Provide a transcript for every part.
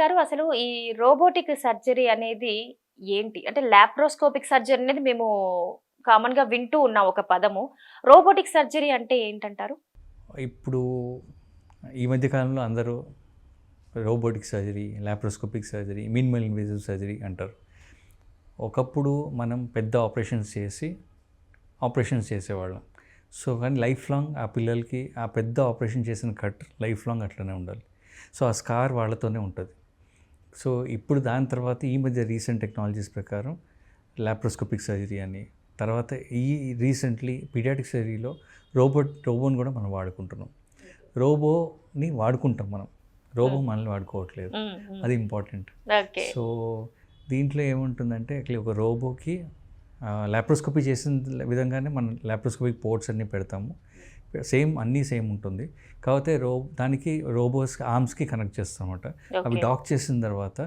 గారు అసలు ఈ రోబోటిక్ సర్జరీ అనేది ఏంటి? అంటే లాప్రోస్కోపిక్ సర్జరీ అనేది మేము కామన్‌గా వింటూ ఉన్నాం ఒక పదము. రోబోటిక్ సర్జరీ అంటే ఏంటంటారు? ఇప్పుడు ఈ మధ్య కాలంలో అందరూ robotic surgery, laparoscopic surgery, minimal invasive surgery అంటారు. ఒకప్పుడు మనం పెద్ద ఆపరేషన్స్ చేసేవాళ్ళం. సో, కానీ లైఫ్ లాంగ్ ఆ పిల్లలకి ఆ పెద్ద ఆపరేషన్ చేసిన కట్ లైఫ్ లాంగ్ అట్లనే ఉండాలి. సో, ఆ స్కార్ వాళ్ళతోనే ఉంటది. సో, ఇప్పుడు దాని తర్వాత ఈ మధ్య రీసెంట్ టెక్నాలజీస్ ప్రకారం లాప్రోస్కోపిక్ సర్జరీ అని, తర్వాత ఈ రీసెంట్లీ పీడియాట్రిక్ సర్జరీలో రోబోని కూడా మనం వాడుకుంటున్నాం. రోబోని వాడుకుంటాం మనం. రోబో హ్మ్. మనల్ని వాడుకోవట్లేదు. హ్మ్. హ్మ్. అది ఇంపార్టెంట్. ఓకే. సో, దీంట్లో ఏముంటుందంటే యాక్చువల్లీ ఒక రోబోకి లాప్రోస్కోపీ చేసిన విధంగానే మనం లాప్రోస్కోపిక్ పోర్ట్స్ అన్నీ పెడతాము. అన్నీ సేమ్ ఉంటుంది. కాకపోతే దానికి ఆర్మ్స్‌కి కనెక్ట్ చేస్తామన్నమాట. అవి ఓకే. డాక్ చేసిన తర్వాత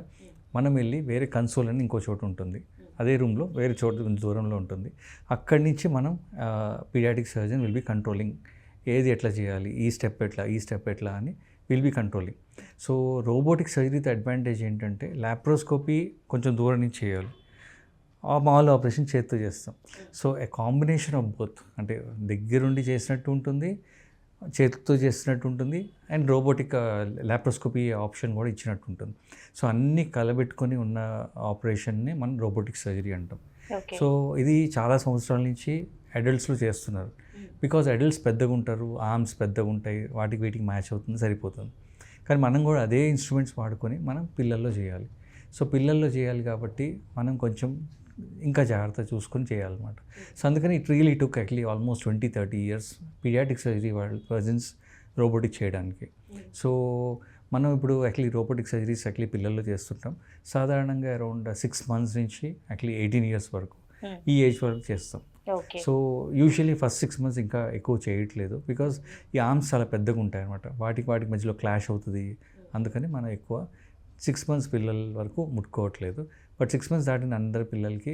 మనం వెళ్ళి వేరే కన్సోల్ అని ఇంకో చోట ఉంటుంది. అదే రూమ్‌లో వేరే చోట కొంచెం దూరంలో ఉంటుంది. అక్కడి నుంచి మనం paediatric surgeon will be controlling ఏది ఎట్లా చేయాలి, ఈ స్టెప్ ఎట్లా అని will be controlling. So, robotic సర్జరీతో అడ్వాంటేజ్ ఏంటంటే లాప్రోస్కోపీ కొంచెం దూరం నుంచి చేయాలి. మామూలు ఆపరేషన్ చేత్తో చేస్తాం. So, a combination of both అంటే దగ్గరుండి చేసినట్టు ఉంటుంది, చేతితో చేసినట్టు ఉంటుంది అండ్ రోబోటిక్ లాప్రోస్కోపీ ఆప్షన్ కూడా ఇచ్చినట్టు ఉంటుంది. సో, అన్నీ కలబెట్టుకొని ఉన్న ఆపరేషన్‌ని మనం రోబోటిక్ సర్జరీ అంటాం. ఓకే. సో, ఇది చాలా సంవత్సరాల నుంచి అడల్ట్స్‌లో చేస్తున్నారు. బికాజ్ అడల్ట్స్ పెద్దగుంటారు, ఆర్మ్స్ పెద్దగుంటాయి, వీటికి మ్యాచ్ అవుతుంది, సరిపోతుంది. కానీ మనం కూడా అదే ఇన్స్ట్రుమెంట్స్ వాడుకొని మనం పిల్లల్లో చేయాలి. సో, పిల్లల్లో చేయాలి కాబట్టి మనం కొంచెం ఇంకా జాగ్రత్తగా చూసుకొని చేయాలన్నమాట. సో, అందుకని it really took almost 20-30 years paediatric surgery persons robotic చేయడానికి. సో, మనం ఇప్పుడు రోబోటిక్ సర్జరీస్ పిల్లల్లో చేస్తుంటాం. సాధారణంగా అరౌండ్ 6 మంత్స్ నుంచి 18 ఇయర్స్ వరకు హ్మ్. ఈ ఏజ్ వరకు చేస్తాం. Okay. So, usually first 6 months ఇంకా ఎక్కువ చేయట్లేదు. బికాజ్ ఈ ఆర్మ్స్ చాలా పెద్దగా ఉంటాయన్నమాట. వాటికి మధ్యలో క్లాష్ అవుతుంది. అందుకని మనం ఎక్కువ 6 మంత్స్ పిల్లల వరకు ముట్టుకోవట్లేదు. బట్ 6 మంత్స్ దాటిన అందరి పిల్లలకి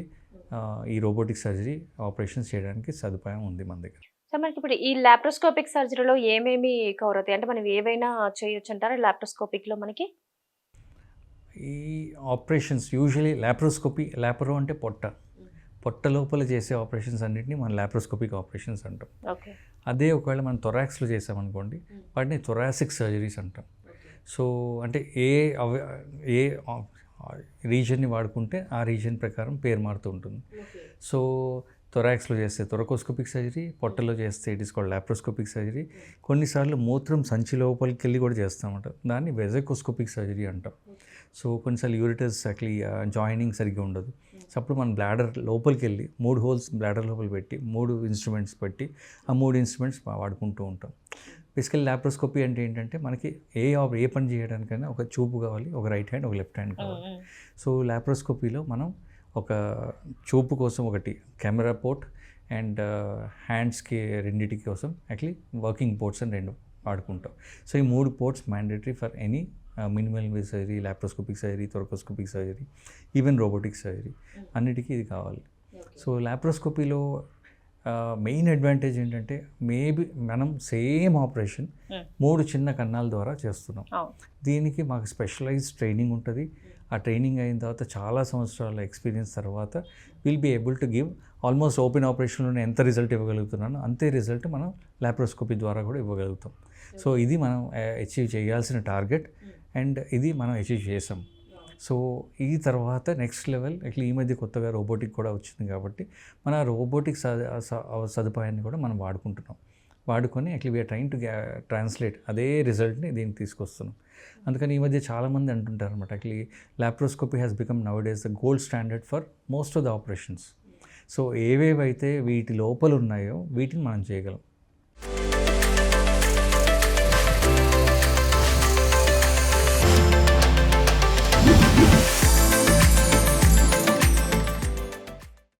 ఈ రోబోటిక్ సర్జరీ ఆపరేషన్స్ చేయడానికి సదుపాయం ఉంది మన దగ్గర. సో, మనకిప్పుడు ఈ లాప్రోస్కోపిక్ సర్జరీలో ఏమేమి కవర్ అవుతాయి? అంటే మనం ఏవైనా చేయొచ్చంటారా లాప్రోస్కోపిక్‌లో మనకి? ఈ ఆపరేషన్స్ యూజువల్లీ లాప్రో అంటే పొట్ట లోపల చేసే ఆపరేషన్స్ అన్నిటిని మనం లాప్రోస్కోపిక్ ఆపరేషన్స్ అంటాం. ఓకే. అదే ఒకవేళ మనం థొరాక్స్‌లో చేసామనుకోండి, వాటిని థొరాసిక్ సర్జరీస్ అంటాం. సో, అంటే ఏ రీజియన్‌ని వాడుకుంటే ఆ రీజియన్ ప్రకారం పేరు మారుతూ ఉంటుంది. సో, థొరాక్స్‌లో చేస్తే థొరకోస్కోపిక్ సర్జరీ, పొట్టలో చేస్తే it is called laparoscopic surgery. కొన్నిసార్లు మూత్రం సంచి లోపలికెళ్ళి కూడా చేస్తామట. దాన్ని వెజకోస్కోపిక్ సర్జరీ అంటాం. సో, కొన్నిసార్లు యూరిటస్ జాయినింగ్ సరిగ్గా ఉండదు. సో, అప్పుడు మనం బ్లాడర్ లోపలికెళ్ళి 3 హోల్స్ బ్లాడర్ లోపల పెట్టి 3 ఇన్స్ట్రుమెంట్స్ పెట్టి ఆ 3 ఇన్స్ట్రుమెంట్స్ వాడుకుంటూ ఉంటాం. బేసికల్లీ లాప్రోస్కోపీ అంటే ఏంటంటే మనకి ఏ పని చేయడానికైనా ఒక చూపు కావాలి, ఒక రైట్ హ్యాండ్, ఒక లెఫ్ట్ హ్యాండ్ హ్మ్. కావాలి. హ్మ్. సో, లాప్రోస్కోపీలో మనం ఒక చూపు కోసం ఒకటి కెమెరా పోర్ట్ అండ్ హ్యాండ్స్‌కి రెండిటి కోసం వర్కింగ్ పోర్ట్స్ అని 2 వాడుకుంటాం. సో, ఈ 3 ports mandatory for any minimal invasive surgery, laparoscopic surgery, thoracoscopic surgery, even robotic surgery అన్నిటికీ ఇది కావాలి. సో, లాప్రోస్కోపీలో మెయిన్ అడ్వాంటేజ్ ఏంటంటే మనం సేమ్ ఆపరేషన్ 3 చిన్న కన్నాల ద్వారా చేస్తున్నాం. అవును. దీనికి మాకు స్పెషలైజ్డ్ ట్రైనింగ్ ఉంటుంది. ఆ ట్రైనింగ్ అయిన తర్వాత చాలా సంవత్సరాల ఎక్స్పీరియన్స్ తర్వాత will be able to give almost open ఆపరేషన్లోనే ఎంత రిజల్ట్ ఇవ్వగలుగుతున్నానో అంతే రిజల్ట్ మనం లాప్రోస్కోపీ ద్వారా కూడా ఇవ్వగలుగుతాం. సో, ఇది మనం అచీవ్ చేయాల్సిన టార్గెట్ అండ్ ఇది మనం అచీవ్ చేసాం. సో, ఈ తర్వాత నెక్స్ట్ లెవెల్ ఈ మధ్య కొత్తగా రోబోటిక్ కూడా వచ్చింది కాబట్టి మన రోబోటిక్ సదుపాయాన్ని కూడా మనం వాడుకుంటున్నాం. వాడుకొని వీఆర్ ట్రైయింగ్ టు ట్రాన్స్లేట్ అదే రిజల్ట్ని దీనికి తీసుకొస్తున్నాం. అందుకని ఈ మధ్య చాలామంది అంటుంటారు అనమాట laparoscopy has become now days the gold standard for most of the operations. So, ఏవేవైతే వీటి లోపల ఉన్నాయో వీటిని మనం చేయగలం.